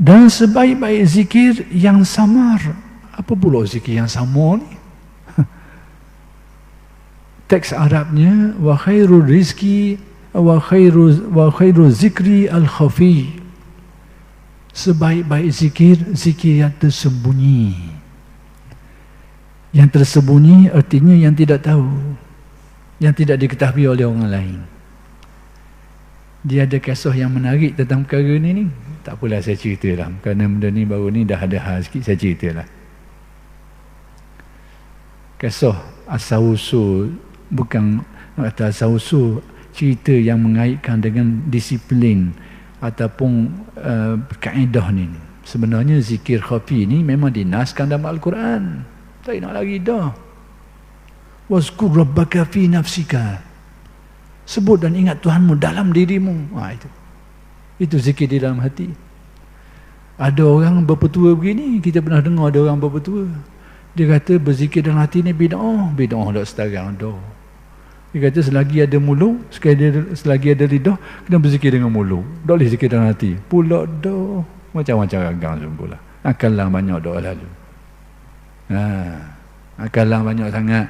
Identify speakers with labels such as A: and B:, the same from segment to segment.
A: Dan sebaik-baik zikir yang samar. Apa pula zikir yang samar ni? Teks Arabnya wa khairul rizki wa khairu zikri al-khafi. Sebaik-baik zikir, zikir yang tersembunyi. Yang tersembunyi artinya yang tidak tahu, yang tidak diketahui oleh orang lain. Dia ada kisah yang menarik tentang perkara ni. Tak apalah saya ceritalah, kerana benda ni baru ni dah ada hal sikit, saya ceritalah. Kisah asal-usul, bukan nak kata asal-usul, cerita yang mengaitkan dengan disiplin ataupun kaedah ni. Sebenarnya zikir khafi ni memang dinaskan dalam Al-Quran. Tak nak lagi dah. Wazkur rabbaka fi nafsika. Sebut dan ingat Tuhanmu dalam dirimu. Itu zikir di dalam hati. Ada orang berpetua begini, kita pernah dengar ada orang berpetua. Dia kata berzikir dalam hati ni bid'ah. Bid'ah tak setarang dah. Dia kata selagi ada mulut, selagi ada lidah, kena berzikir dengan mulut. Tak boleh zikir dalam hati. Pula dah. Macam-macam ragang sembuhlah. Akallah banyak dah lalu. Akallah banyak sangat.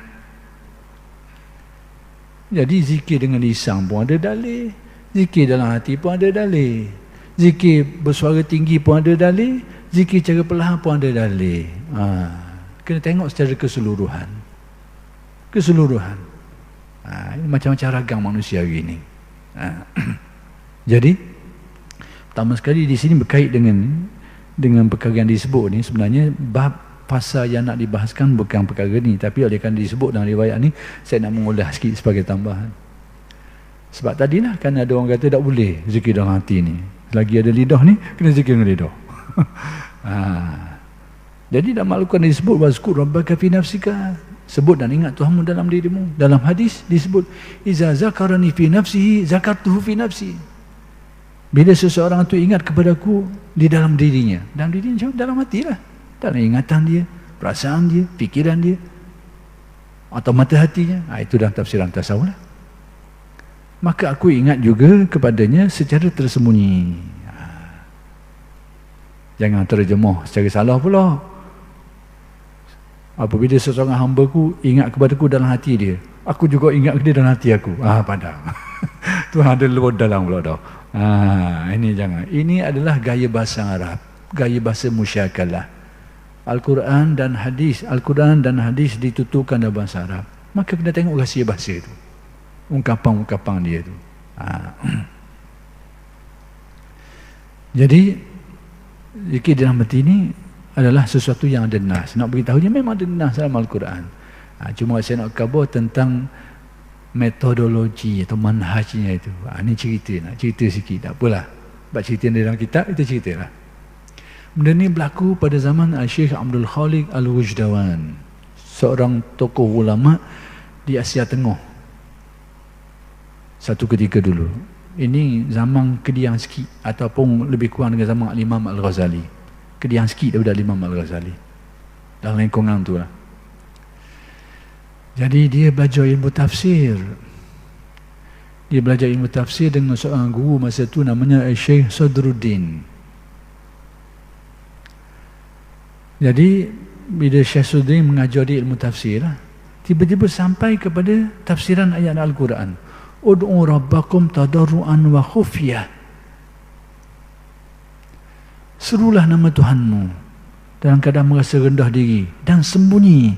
A: Jadi zikir dengan lisan pun ada dalil. Zikir dalam hati pun ada dalil. Zikir bersuara tinggi pun ada dalil. Zikir cara perlahan pun ada dalil. Kena tengok secara keseluruhan. Keseluruhan. Ini macam-macam ragam manusia hari ini. Jadi pertama sekali di sini berkait dengan perkara yang disebut ni, sebenarnya bab pasal yang nak dibahaskan bukan perkara ni, tapi oleh kerana disebut dalam riwayat ni, saya nak mengulas sikit sebagai tambahan. Sebab tadilah kan ada orang kata tak boleh zikir dalam hati ni, selagi ada lidah ni kena zikir dengan lidah. Jadi dalam Al-Quran disebut wazkur rabbaka fi nafsika, sebut dan ingat Tuhanmu dalam dirimu. Dalam hadis disebut iza zakarani fi nafsihi zakartuhu fi nafsi. Bila seseorang itu ingat kepadaku di dalam dirinya, dalam dirinya dalam hati lah, dalam ingatan dia, perasaan dia, fikiran dia, atau mata hatinya. Itu dalam tafsiran tasawuf lah. Maka aku ingat juga kepadanya secara tersembunyi. Jangan terjemah secara salah pula. Apabila seseorang hamba-Ku ingat kepadaku dalam hati dia, aku juga ingat dia dalam hati aku. Padam. Tuhan ada luar dalam pula dah. Ini jangan. Ini adalah gaya bahasa Arab, gaya bahasa musyakalah. Al-Quran dan hadis dituturkan dalam bahasa Arab. Maka kena tengok rahsia bahasa itu, ungkapan-ungkapan dia tu. Jadi zikir dalam hati ini adalah sesuatu yang ada nas. Nak beritahunya memang ada nas dalam Al-Quran. Cuma saya nak khabar tentang metodologi atau manhajnya itu. Ini nak cerita sikit. Tak apalah, sebab cerita dalam kitab kita ceritalah. Benda ni berlaku pada zaman Syekh Abdul Khaliq Al-Wujdawan, seorang tokoh ulama di Asia Tengah satu ketika dulu. Ini zaman kediang sikit, ataupun lebih kurang dengan zaman Imam Al-Ghazali. Kediang sikit daripada Imam Al-Ghazali, dalam lingkungan tu lah. Jadi dia belajar ilmu tafsir. Dia belajar ilmu tafsir dengan seorang guru masa tu namanya Syekh Sadruddin. Jadi bila Syekh Sadruddin mengajar dia ilmu tafsir lah, tiba-tiba sampai kepada tafsiran ayat Al-Quran. Ud'u rabbakum tadarruan wa khufyah. Serulah nama Tuhanmu dalam keadaan merasa rendah diri dan sembunyi.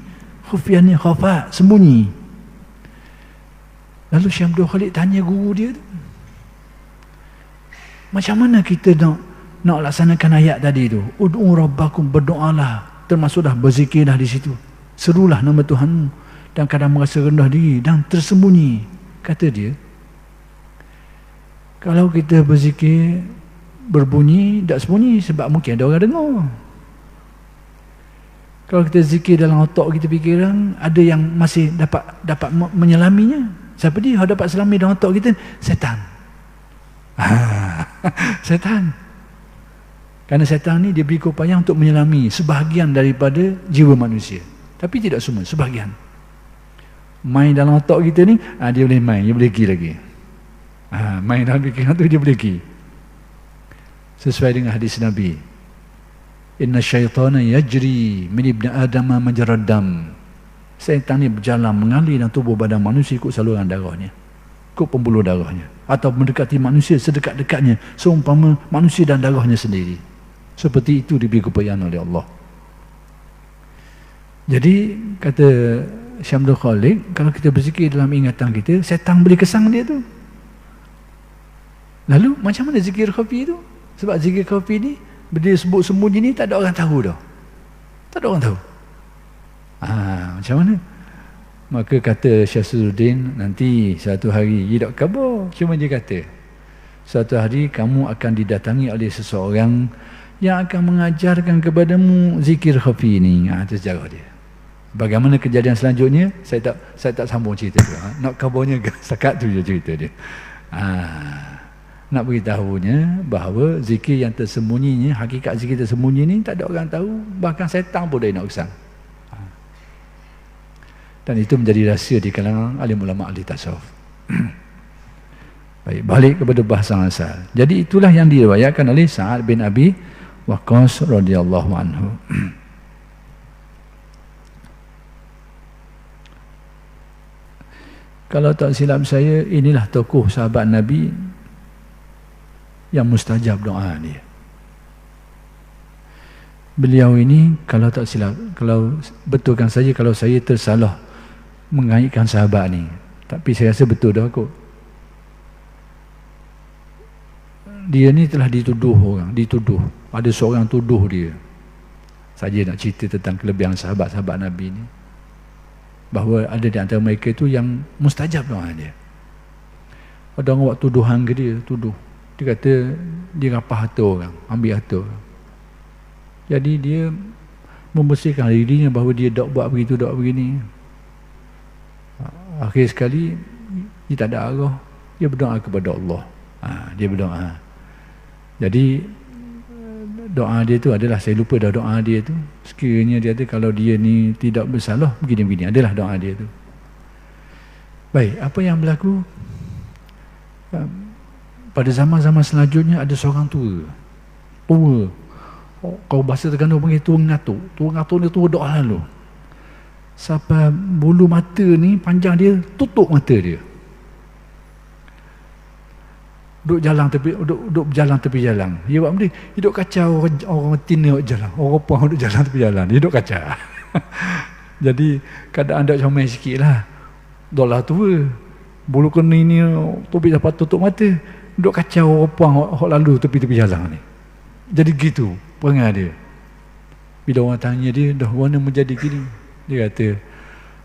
A: Khufyah ni khafa, sembunyi. Lalu Syekh Abdul Khaliq tanya guru dia tu, macam mana kita nak laksanakan ayat tadi tu? Ud'u rabbakum, berdoalah, termasuklah berzikirlah di situ. Serulah nama Tuhanmu dan kadang merasa rendah diri dan tersembunyi. Kata dia, kalau kita berzikir berbunyi, tak sembunyi, sebab mungkin ada orang dengar. Kalau kita zikir dalam otak kita fikiran, ada yang masih dapat menyelaminya. Siapa dia yang dapat selami dalam otak kita? Setan. Setan. Kerana setan ni dia beri upaya untuk menyelami sebahagian daripada jiwa manusia, tapi tidak semua, sebahagian. Main dalam otak kita ni, dia boleh main, dia boleh pergi lagi. Main dalam fikiran tu dia boleh pergi. Sesuai dengan hadis Nabi, Inna syaitana yajri min ibni adama majrad dam. Syaitan ni berjalan mengalir dalam tubuh badan manusia ikut saluran darahnya, ikut pembuluh darahnya, atau mendekati manusia sedekat-dekatnya seumpama manusia dan darahnya sendiri. Seperti itu diberi kepercayaan oleh Allah. Jadi kata Syamdul Khalik, kalau kita berzikir dalam ingatan kita, syaitan boleh kesang dia tu. Lalu macam mana zikir khafi tu? Sebab zikir khafi ni dia sebut sembunyi ni tak ada orang tahu dah. Tak ada orang tahu. Macam mana? Maka kata Syamsuddin, nanti satu hari dia tak khabar, cuma dia kata satu hari kamu akan didatangi oleh seseorang yang akan mengajarkan kepadamu zikir khafi ni. Itu sejarah dia. Bagaimana kejadian selanjutnya saya tak sambung cerita tu. Nak khabarnya setakat tu je cerita dia. Nak beritahunya bahawa zikir yang tersembunyinya, hakikat zikir tersembunyi ni tak ada orang tahu, bahkan syaitan pun dia nak kesang. Dan itu menjadi rahsia di kalangan alim ulama ahli tasawuf. Baik, balik kepada bahasan asal. Jadi itulah yang diriwayatkan oleh Sa'ad bin Abi Waqqas radhiyallahu anhu. Kalau tak silap saya, inilah tokoh sahabat Nabi yang mustajab doa dia. Beliau ini, kalau tak silap, kalau betulkan saja kalau saya tersalah mengaitkan sahabat ni, tapi saya rasa betul dah kot. Dia ni telah dituduh orang, ada seorang tuduh dia. Saja nak cerita tentang kelebihan sahabat-sahabat Nabi ni, bahawa ada di antara mereka itu yang mustajab doa dia. Ada orang buat tuduhan ke dia, dia kata dia rapah harta orang, ambil harta orang. Jadi dia membersihkan dirinya bahawa dia tak buat begitu, tak begini. Akhir sekali dia tak ada arah, dia berdoa kepada Allah. Dia berdoa. Jadi doa dia tu adalah, saya lupa dah doa dia tu. Sekiranya dia kata kalau dia ni tidak bersalah begini-begini, adalah doa dia tu. Baik, apa yang berlaku? Pada zaman-zaman selanjutnya ada seorang tua. Kau bahasa Terengganu panggil tua ngatuk. Tua ngatuk ni tua doa lalu. Sampai bulu mata ni panjang dia tutup mata dia. Duduk berjalan tepi jalan. Dia buat benda, hidup kacau orang tina jalan. Orang puang duduk jalan tepi jalan. Hidup kacau. Jadi keadaan dak comel sikitlah. Dolah tua. Bulu keni ni topik dapat tutup mata. Duduk kacau orang puang hok lalu tepi-tepi jalan ni. Jadi gitu perangai dia. Bila orang tanya dia, dah mana menjadi gini? Dia kata,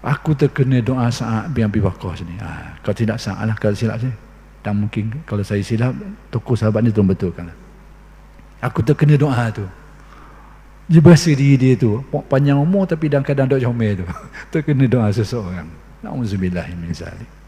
A: aku terkena doa Sa'ad bin Abi Waqqas ni. Kalau tidak salah lah, kalau silap saya. Tak mungkin, kalau saya silap, tokoh sahabat ni tolong betulkan. Aku terkena doa tu. Dia berasa diri dia tu panjang umur tapi dalam keadaan dok comel tu. Terkena doa seseorang. Na'udzubillah min zalik.